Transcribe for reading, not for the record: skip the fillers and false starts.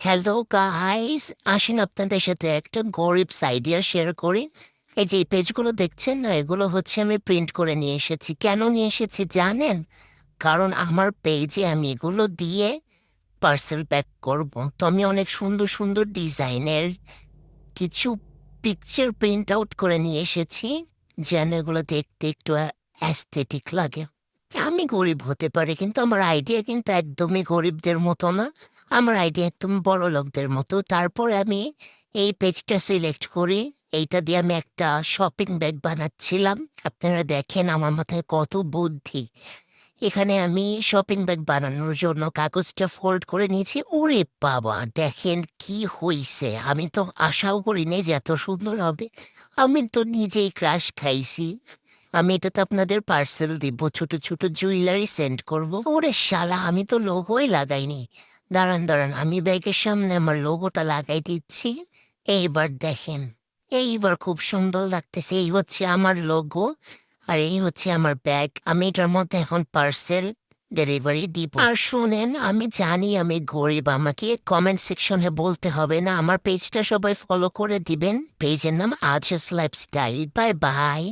Hello guys, আসেন আপনাদের সাথে একটা গরিব আইডিয়া শেয়ার করি। এই যে এই পেজগুলো দেখছেন না, এগুলো হচ্ছে আমি প্রিন্ট করে নিয়ে এসেছি। কেন নিয়ে এসেছি জানেন? কারণ আমার পেজে আমি এগুলো দিয়ে পার্সেল প্যাক করব। তো আমি অনেক সুন্দর সুন্দর ডিজাইনের কিছু পিকচার প্রিন্ট আউট করে নিয়ে এসেছি, যেন এগুলো দেখতে একটু অ্যাস্থেটিক লাগে। আমি গরিব হতে পারি, কিন্তু আমার আইডিয়া কিন্তু একদমই গরিবদের মতো না। আমার আইডিয়া একদম বড় লোকদের মতো। তারপর আমি এই পেজটা সিলেক্ট করি। এইটা দিয়ে আমি একটা শপিং ব্যাগ বানাচ্ছিলাম। আপনারা দেখেন আমার মাথায় কত বুদ্ধি। এখানে আমি শপিং ব্যাগ বানানোর জন্য কাগজটা ফোল্ড করে নিয়েছি। ওরে বাবা, দেখেন কি হইছে! আমি তো আশাও করিনি যে এত সুন্দর হবে। আমি তো নিজেই ক্রাশ খাইছি। আমি এটাতে আপনাদের পার্সেল দিব, ছোট ছোট জুয়েলারি সেন্ড করব। ওরে শালা, আমি তো লোগোই লাগাইনি। দাঁড়ান দাঁড়ান, আমি ব্যাগের সামনে আমার লোগোটা লাগাই দিচ্ছি। এইবার দেখেন, এইবার খুব সুন্দর লাগতেছে। এই হচ্ছে আমার লোগো, আর এই হচ্ছে আমার ব্যাগ। আমি এটার মধ্যে এখন পার্সেল ডেলিভারি দিব। আর শুনেন, আমি জানি আমি গরিব, আমাকে কমেন্ট সেকশনে বলতে হবে না। আমার পেজটা সবাই ফলো করে দিবেন। পেজের নাম আজস লাইফস্টাইল। Bye bye.